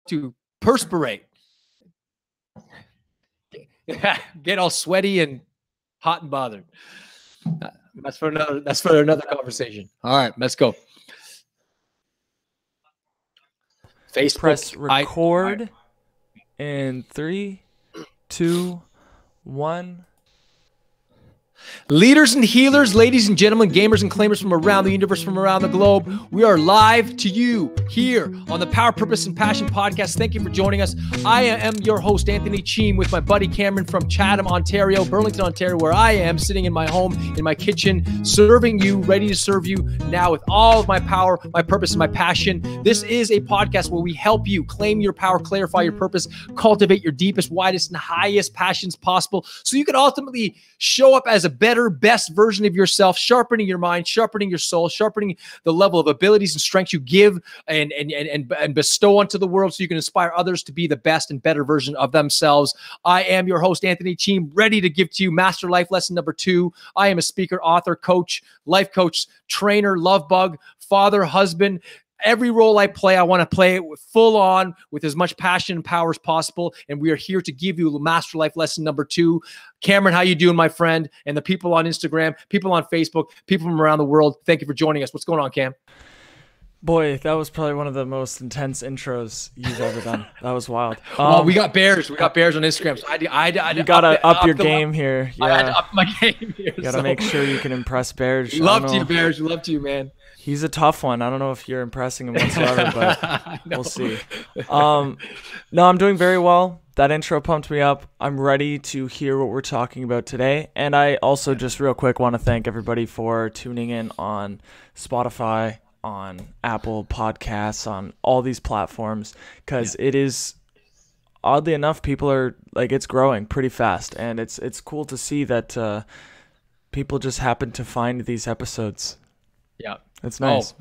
to perspirate. Get all sweaty and hot and bothered. That's for another conversation. All right, let's go. Facebook. Press record in 3, 2, 1. Leaders and healers, ladies and gentlemen, gamers and claimers from around the universe, from around the globe, we are live to you here on the Power, Purpose, and Passion podcast. Thank you for joining us. I am your host, Anthony Cheam, with my buddy Cameron from Chatham, Ontario, Burlington, Ontario, where I am sitting in my home, in my kitchen, serving you, ready to serve you now with all of my power, my purpose, and my passion. This is a podcast where we help you claim your power, clarify your purpose, cultivate your deepest, widest, and highest passions possible so you can ultimately show up as a better, best version of yourself, sharpening your mind, sharpening your soul, sharpening the level of abilities and strengths you give and bestow onto the world so you can inspire others to be the best and better version of themselves. I am your host, Anthony Cheam, ready to give to you Master Life Lesson number 2. I am a speaker, author, coach, life coach, trainer, love bug, father, husband. Every role I play, I want to play it full on with as much passion and power as possible. And we are here to give you Master Life Lesson number 2. Cameron, how you doing, my friend? And the people on Instagram, people on Facebook, people from around the world, thank you for joining us. What's going on, Cam? Boy, that was probably one of the most intense intros you've ever done. That was wild. Well, we got bears. We got bears on Instagram. So you gotta up your game here. Yeah. I had to up my game here. You gotta make sure you can impress bears. Love to you, bears. Love to you, man. He's a tough one. I don't know if you're impressing him whatsoever, but we'll see. No, I'm doing very well. That intro pumped me up. I'm ready to hear what we're talking about today. And I also just real quick want to thank everybody for tuning in on Spotify, on Apple Podcasts, on all these platforms, because it is, oddly enough, people are like, it's growing pretty fast. And it's cool to see that people just happen to find these episodes. Yeah. It's nice.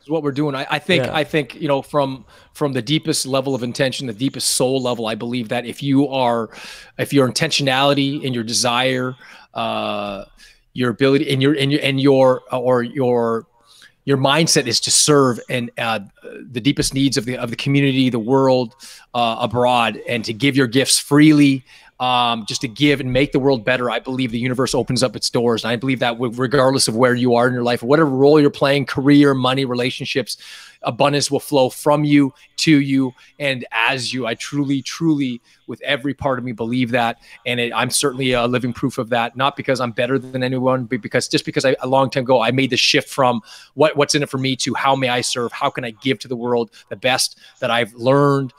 It's what we're doing. I think, you know, from the deepest level of intention, the deepest soul level, I believe that if your intentionality and your desire, your ability and your mindset is to serve and the deepest needs of the community, the world, abroad, and to give your gifts freely, just to give and make the world better. I believe the universe opens up its doors. And I believe that regardless of where you are in your life, or whatever role you're playing, career, money, relationships, abundance will flow from you, to you, and as you. I truly, truly, with every part of me, believe that. And I'm certainly a living proof of that, not because I'm better than anyone, but because a long time ago, I made the shift from what's in it for me to how may I serve? How can I give to the world the best that I've learned?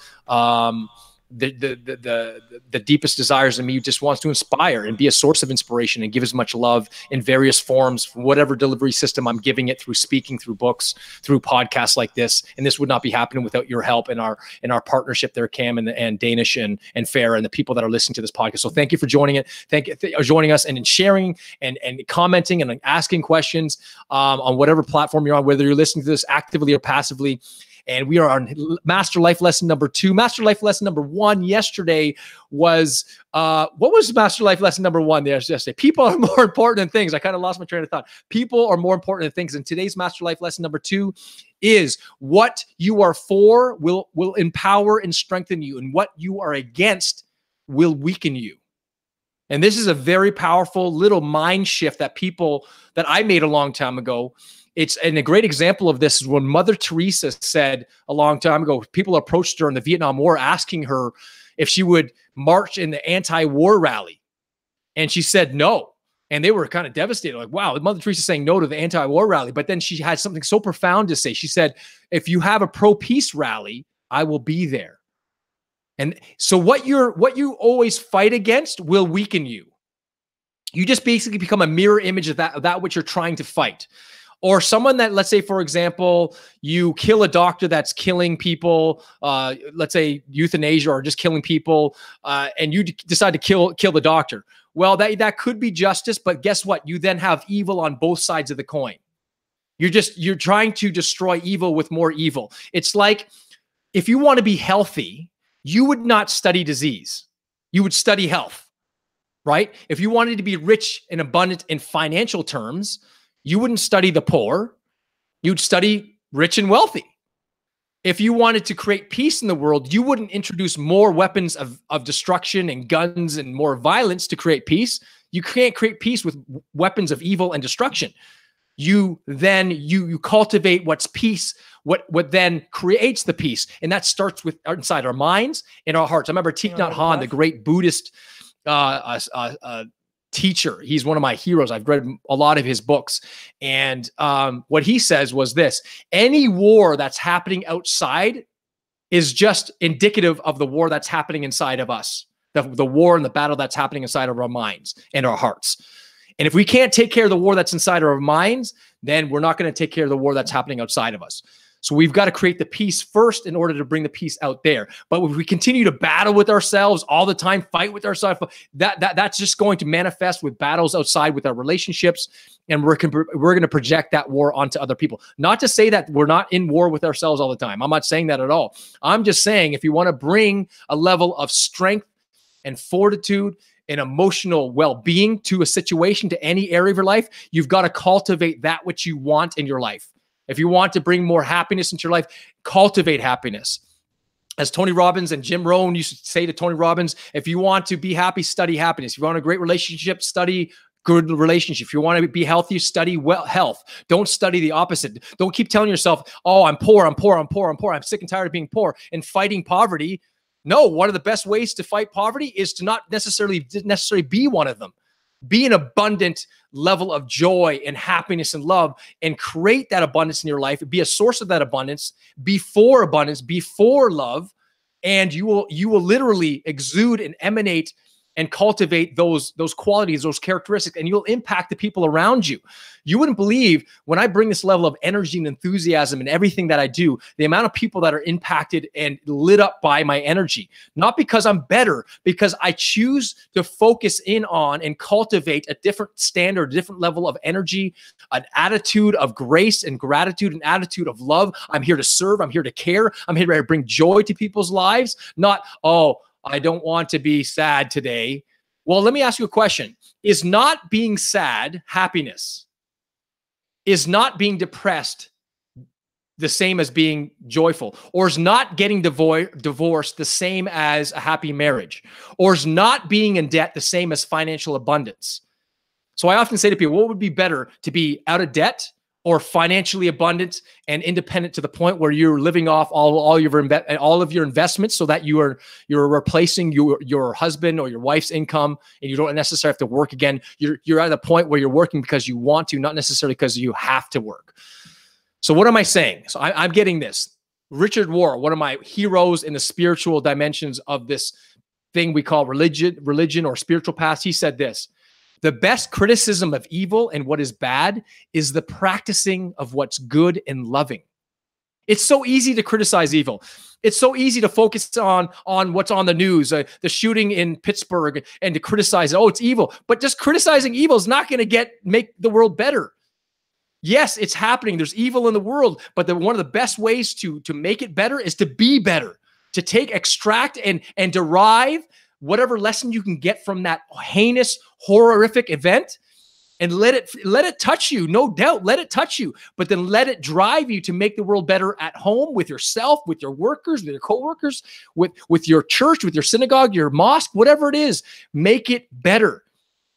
The deepest desires in me just wants to inspire and be a source of inspiration and give as much love in various forms, whatever delivery system I'm giving it, through speaking, through books, through podcasts like this. And this would not be happening without your help and our partnership there, Cam and Danish and Farah and the people that are listening to this podcast. So thank you for joining it. Thank you for joining us and sharing and commenting and asking questions on whatever platform you're on, whether you're listening to this actively or passively. And we are on Master Life Lesson number 2. Master Life Lesson number 1 yesterday was, what was Master Life Lesson number 1 yesterday? People are more important than things. I kind of lost my train of thought. People are more important than things. And today's Master Life Lesson number 2 is what you are for will empower and strengthen you, and what you are against will weaken you. And this is a very powerful little mind shift that I made a long time ago. And a great example of this is when Mother Teresa said a long time ago, people approached her in the Vietnam War asking her if she would march in the anti-war rally. And she said no. And they were kind of devastated, like, wow, Mother Teresa saying no to the anti-war rally. But then she had something so profound to say. She said, if you have a pro-peace rally, I will be there. And so what you always fight against will weaken you. You just basically become a mirror image of that which you're trying to fight. Or someone that, let's say, for example, you kill a doctor that's killing people, let's say euthanasia, or just killing people, and you decide to kill the doctor. Well, that could be justice, but guess what? You then have evil on both sides of the coin. You're trying to destroy evil with more evil. It's like, if you want to be healthy, you would not study disease. You would study health, right? If you wanted to be rich and abundant in financial terms, you wouldn't study the poor. You'd study rich and wealthy. If you wanted to create peace in the world, you wouldn't introduce more weapons of destruction and guns and more violence to create peace. You can't create peace with weapons of evil and destruction. You cultivate what's peace, what then creates the peace. And that starts with inside our minds and our hearts. I remember Thich Nhat Hanh, the great Buddhist teacher. He's one of my heroes. I've read a lot of his books. And what he says was this: any war that's happening outside is just indicative of the war that's happening inside of us, the war and the battle that's happening inside of our minds and our hearts. And if we can't take care of the war that's inside of our minds, then we're not going to take care of the war that's happening outside of us. So we've got to create the peace first in order to bring the peace out there. But if we continue to battle with ourselves all the time, fight with ourselves, that's just going to manifest with battles outside with our relationships. And we're going to project that war onto other people. Not to say that we're not in war with ourselves all the time. I'm not saying that at all. I'm just saying if you want to bring a level of strength and fortitude and emotional well-being to a situation, to any area of your life, you've got to cultivate that which you want in your life. If you want to bring more happiness into your life, cultivate happiness. As Tony Robbins and Jim Rohn used to say to Tony Robbins, if you want to be happy, study happiness. If you want a great relationship, study good relationship. If you want to be healthy, study health. Don't study the opposite. Don't keep telling yourself, oh, I'm poor, I'm poor, I'm poor, I'm poor. I'm sick and tired of being poor and fighting poverty. No, one of the best ways to fight poverty is to not necessarily be one of them. Be an abundant level of joy and happiness and love, and create that abundance in your life. Be a source of that abundance, before love, and you will literally exude and emanate and cultivate those qualities, those characteristics, and you'll impact the people around you. You wouldn't believe when I bring this level of energy and enthusiasm in everything that I do, the amount of people that are impacted and lit up by my energy. Not because I'm better, because I choose to focus in on and cultivate a different standard, a different level of energy, an attitude of grace and gratitude, an attitude of love. I'm here to serve. I'm here to care. I'm here to bring joy to people's lives. Not, oh, I don't want to be sad today. Well, let me ask you a question. Is not being sad happiness? Is not being depressed the same as being joyful? Or is not getting divorced the same as a happy marriage? Or is not being in debt the same as financial abundance? So I often say to people, what would be better, to be out of debt or financially abundant and independent to the point where you're living off all of your investments, so that you're replacing your husband or your wife's income, and you don't necessarily have to work again. You're at a point where you're working because you want to, not necessarily because you have to work. So what am I saying? So I'm getting this. Richard Rohr, one of my heroes in the spiritual dimensions of this thing we call religion or spiritual path, he said this: the best criticism of evil and what is bad is the practicing of what's good and loving. It's so easy to criticize evil. It's so easy to focus on what's on the news, the shooting in Pittsburgh, and to criticize, oh, it's evil. But just criticizing evil is not going to make the world better. Yes, it's happening. There's evil in the world, but one of the best ways to make it better is to be better, to extract and derive whatever lesson you can get from that heinous, horrific event, and let it touch you. No doubt, let it touch you, but then let it drive you to make the world better at home, with yourself, with your workers, with your coworkers, with your church, with your synagogue, your mosque, whatever it is. Make it better.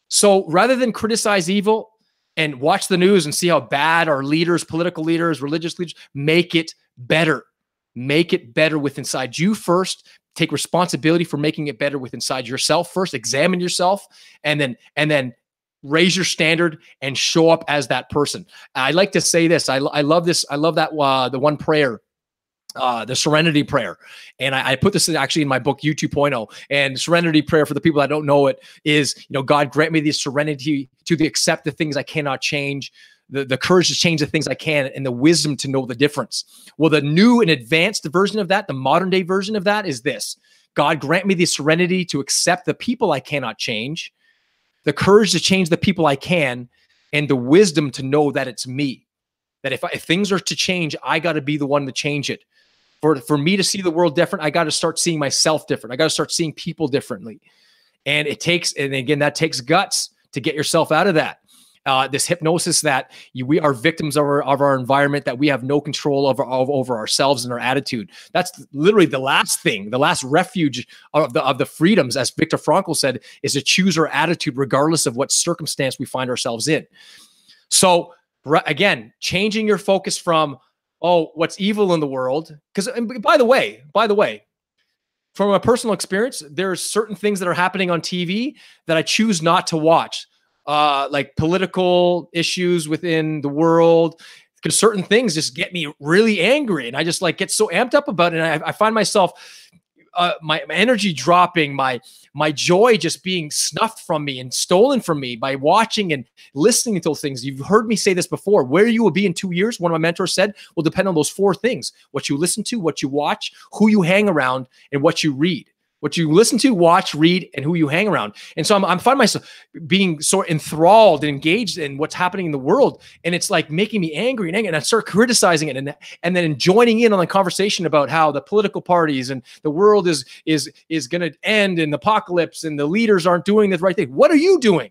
So rather than criticize evil and watch the news and see how bad our leaders, political leaders, religious leaders, make it better. Make it better with inside you first. Take responsibility for making it better with inside yourself first. Examine yourself, and then raise your standard and show up as that person. I like to say this. I love this. I love that the one prayer, the serenity prayer. And I put this actually in my book, You 2.0. And the serenity prayer, for the people that don't know it, is, God, grant me the serenity to accept the things I cannot change, the courage to change the things I can, and the wisdom to know the difference. Well, the new and advanced version of that, the modern day version of that, is this: God, grant me the serenity to accept the people I cannot change, the courage to change the people I can, and the wisdom to know that it's me. That if things are to change, I got to be the one to change it. For me to see the world different, I got to start seeing myself different. I got to start seeing people differently. And that takes guts to get yourself out of that. this hypnosis that we are victims of our environment, that we have no control over ourselves and our attitude. That's literally the last thing, the last refuge of the freedoms, as Viktor Frankl said, is to choose our attitude regardless of what circumstance we find ourselves in. So again, changing your focus from, oh, what's evil in the world? Because by the way, from a personal experience, there's certain things that are happening on TV that I choose not to watch, like political issues within the world, because certain things just get me really angry, and I just like get so amped up about it, and I find myself, my energy dropping, my joy just being snuffed from me and stolen from me by watching and listening to those things. You've heard me say this before. Where you will be in 2 years, one of my mentors said, will depend on those 4 things: what you listen to, what you watch, who you hang around, and what you read. What you listen to, watch, read, and who you hang around. And so I'm finding myself being so enthralled and engaged in what's happening in the world. And it's like making me angry and I start criticizing it, and then joining in on the conversation about how the political parties and the world is going to end, and the apocalypse, and the leaders aren't doing the right thing. What are you doing?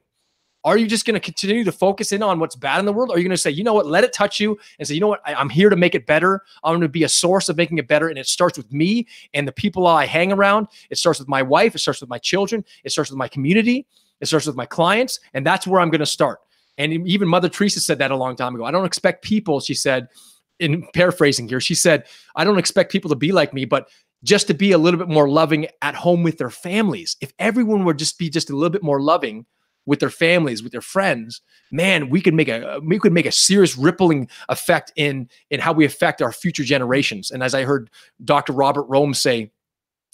Are you just going to continue to focus in on what's bad in the world? Or are you going to say, you know what, let it touch you and say, you know what, I'm here to make it better. I'm going to be a source of making it better. And it starts with me and the people I hang around. It starts with my wife. It starts with my children. It starts with my community. It starts with my clients. And that's where I'm going to start. And even Mother Teresa said that a long time ago. I don't expect people, she said, in paraphrasing here, she said, I don't expect people to be like me, but just to be a little bit more loving at home with their families. If everyone would just be just a little bit more loving with their families, with their friends, man, we could make a serious rippling effect in how we affect our future generations. And as I heard Dr. Robert Rome say,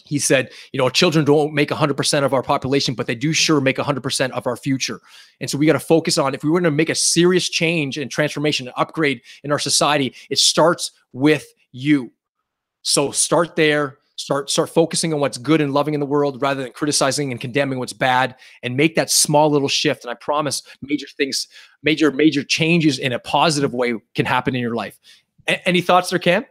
he said, you know, children don't make 100% of our population, but they do sure make 100% of our future. And so we got to focus on, if we were to make a serious change and transformation and upgrade in our society, it starts with you. So start there. Start focusing on what's good and loving in the world rather than criticizing and condemning what's bad, and make that small little shift. And I promise major things, major changes in a positive way can happen in your life. Any thoughts there, Cam?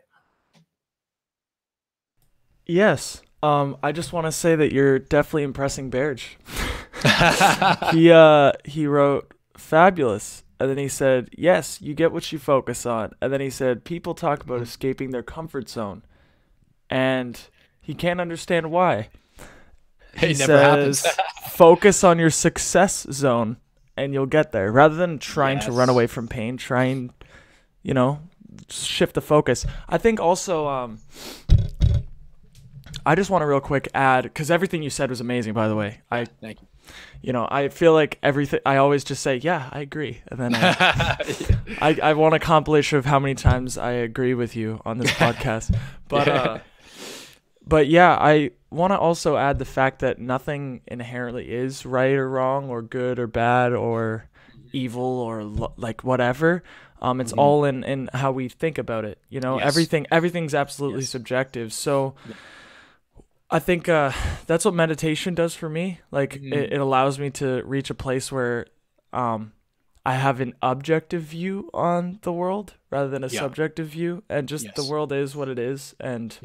Yes. I just want to say that you're definitely impressing Berge. He wrote fabulous. And then he said, yes, you get what you focus on. And then he said, people talk about escaping their comfort zone, and he can't understand why. He says, focus on your success zone and you'll get there. Rather than trying to run away from pain, try and, you know, shift the focus. I think also, I just want to real quick add, because everything you said was amazing, by the way. Thank you. You know, I feel like everything, I always just say, yeah, I agree. And then I want a compilation of how many times I agree with you on this podcast. But yeah, I want to also add the fact that nothing inherently is right or wrong or good or bad or evil or like whatever. It's all in how we think about it. You know, everything's absolutely subjective. So I think that's what meditation does for me. Like it allows me to reach a place where I have an objective view on the world rather than a subjective view, and just the world is what it is, and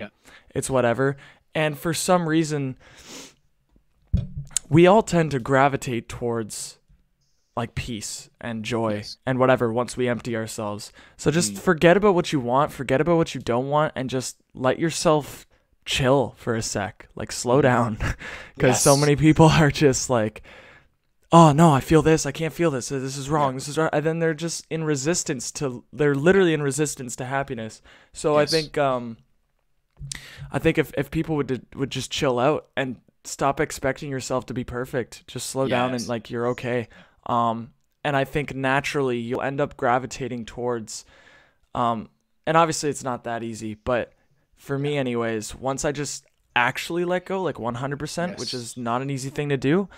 it's whatever. And for some reason, we all tend to gravitate towards like peace and joy and whatever once we empty ourselves. So just forget about what you want, forget about what you don't want, and just let yourself chill for a sec, like slow down, because so many people are just like, oh no, I feel this, I can't feel this, this is wrong, this is right. And then they're just in resistance they're literally in resistance to happiness. So I think if people would just chill out and stop expecting yourself to be perfect, just slow down and like you're okay. And I think naturally you'll end up gravitating towards, and obviously it's not that easy, but for me anyways, once I just actually let go, like 100%, which is not an easy thing to do.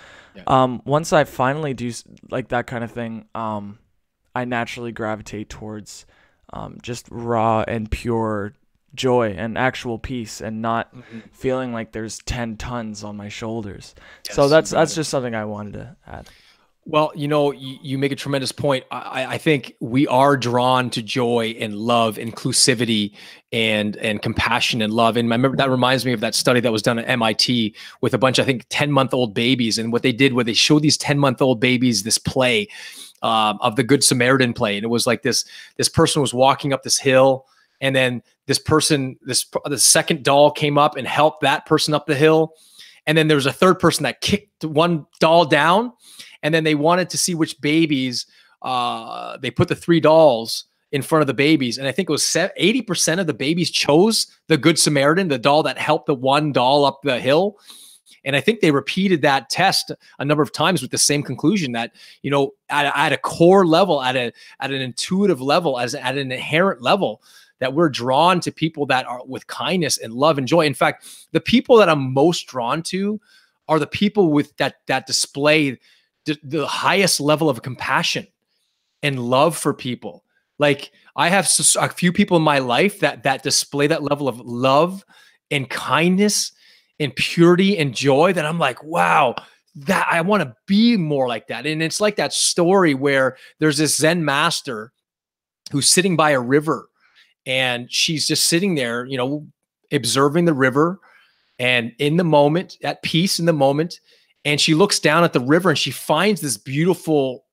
Once I finally do like that kind of thing, I naturally gravitate towards just raw and pure joy and actual peace, and not feeling like there's 10 tons on my shoulders. So that's just something I wanted to add. Well, you know, you make a tremendous point. I think we are drawn to joy and love, inclusivity, and compassion and love. And I remember that reminds me of that study that was done at MIT with a bunch, I think, 10-month-old babies. And what they did, where they showed these 10-month-old babies this play, of the Good Samaritan play. And it was like this person was walking up this hill, and then the second doll came up and helped that person up the hill. And then there was a third person that kicked one doll down, and then they wanted to see which babies, they put the 3 dolls in front of the babies. And I think it was 80% of the babies chose the Good Samaritan, the doll that helped the one doll up the hill. And I think they repeated that test a number of times with the same conclusion that, you know, at a core level, at an intuitive level, at an inherent level, that we're drawn to people that are with kindness and love and joy. In fact, the people that I'm most drawn to are the people with that display the highest level of compassion and love for people. Like, I have a few people in my life that display that level of love and kindness and purity and joy, that I'm like, wow, that I want to be more like that. And it's like that story where there's this Zen master who's sitting by a river, and she's just sitting there, you know, observing the river and in the moment, at peace in the moment. And she looks down at the river and she finds this beautiful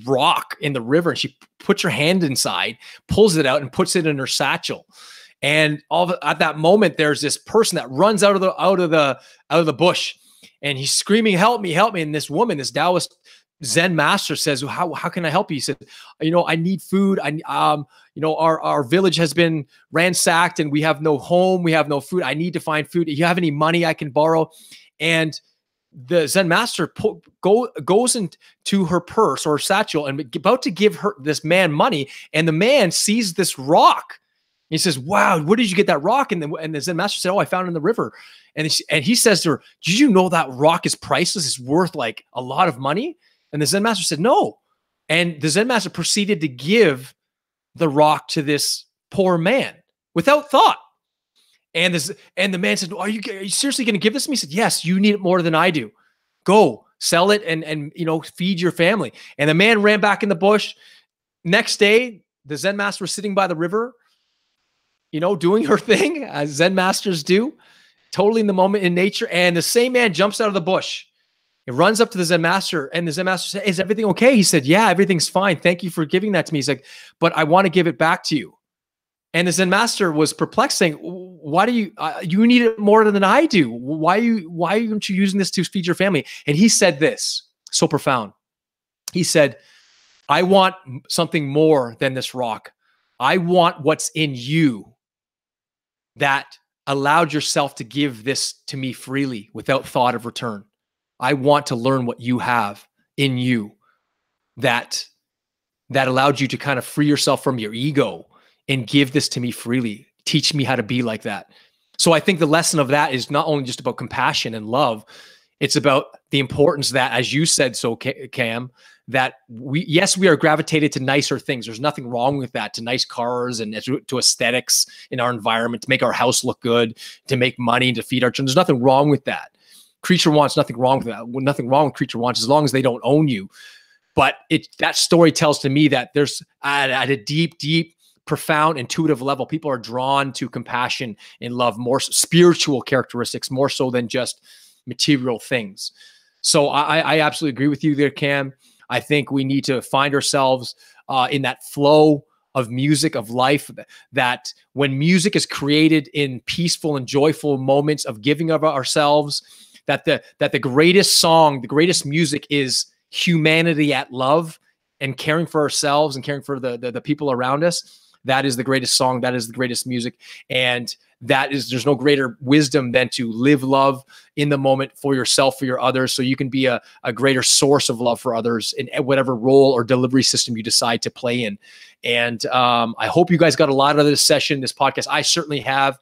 rock in the river, and she puts her hand inside, pulls it out, and puts it in her satchel. And at that moment, there's this person that runs out of the bush, and he's screaming, "Help me, help me!" And this woman, this Taoist Zen master, says, how can I help you? He said, you know, I need food. You know, our village has been ransacked and we have no home. We have no food. I need to find food. Do you have any money I can borrow? And the Zen master goes into her purse or satchel and about to give this man money. And the man sees this rock. He says, "Wow, where did you get that rock?" And the Zen master said, "Oh, I found it in the river." And he says to her, "Did you know that rock is priceless? It's worth like a lot of money?" And the Zen master said, "No." And the Zen master proceeded to give the rock to this poor man without thought. And the man said, are you seriously going to give this to me? He said, "Yes, you need it more than I do. Go sell it and you know, feed your family." And the man ran back in the bush. Next day, the Zen master was sitting by the river, you know, doing her thing as Zen masters do, totally in the moment in nature. And the same man jumps out of the bush. He runs up to the Zen master, and the Zen master said, "Is everything okay?" He said, "Yeah, everything's fine. Thank you for giving that to me." He's like, "But I want to give it back to you." And the Zen master was perplexed, saying, "Why do you need it more than I do? Why aren't you using this to feed your family?" And he said this, so profound. He said, "I want something more than this rock. I want what's in you that allowed yourself to give this to me freely without thought of return. I want to learn what you have in you that allowed you to kind of free yourself from your ego and give this to me freely. Teach me how to be like that." So I think the lesson of that is not only just about compassion and love, it's about the importance that, as you said, so Cam, that we are gravitated to nicer things. There's nothing wrong with that, to nice cars and to aesthetics in our environment, to make our house look good, to make money, to feed our children. There's nothing wrong with that. Creature wants, nothing wrong with that. Nothing wrong with creature wants, as long as they don't own you. But that story tells to me that there's at a deep, deep, profound, intuitive level, people are drawn to compassion and love, more spiritual characteristics, more so than just material things. So I absolutely agree with you there, Cam. I think we need to find ourselves in that flow of music, of life, that when music is created in peaceful and joyful moments of giving of ourselves, that the greatest song, the greatest music is humanity at love and caring for ourselves and caring for the people around us. That is the greatest song. That is the greatest music. And there's no greater wisdom than to live love in the moment for yourself, for your others, so you can be a greater source of love for others in whatever role or delivery system you decide to play in. And I hope you guys got a lot out of this session, this podcast. I certainly have.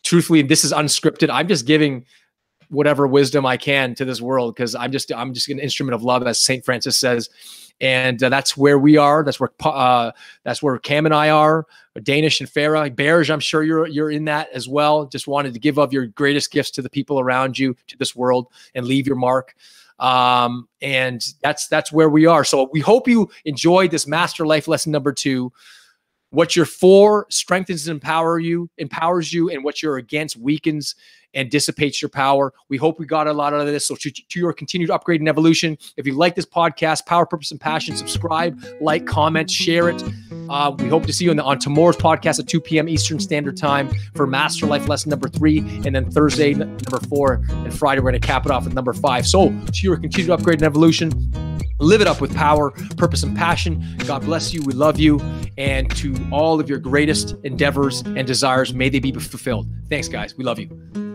Truthfully, this is unscripted. I'm just giving whatever wisdom I can to this world, because I'm just an instrument of love, as St. Francis says. And that's where we are. That's where Cam and I are. Danish and Farah, Bears. I'm sure you're in that as well. Just wanted to give of your greatest gifts to the people around you, to this world, and leave your mark. And that's where we are. So we hope you enjoyed this Master Life lesson number 2. what you're for strengthens and empowers you, and what you're against weakens and dissipates your power. We hope we got a lot out of this. So to your continued upgrade and evolution, if you like this podcast, Power, Purpose, and Passion, subscribe, like, comment, share it. We hope to see you on tomorrow's podcast at 2 p.m. Eastern Standard Time for Master Life Lesson number 3, and then Thursday, number 4, and Friday, we're going to cap it off with number 5. So to your continued upgrade and evolution, live it up with power, purpose, and passion. God bless you. We love you. And to all of your greatest endeavors and desires, may they be fulfilled. Thanks, guys. We love you.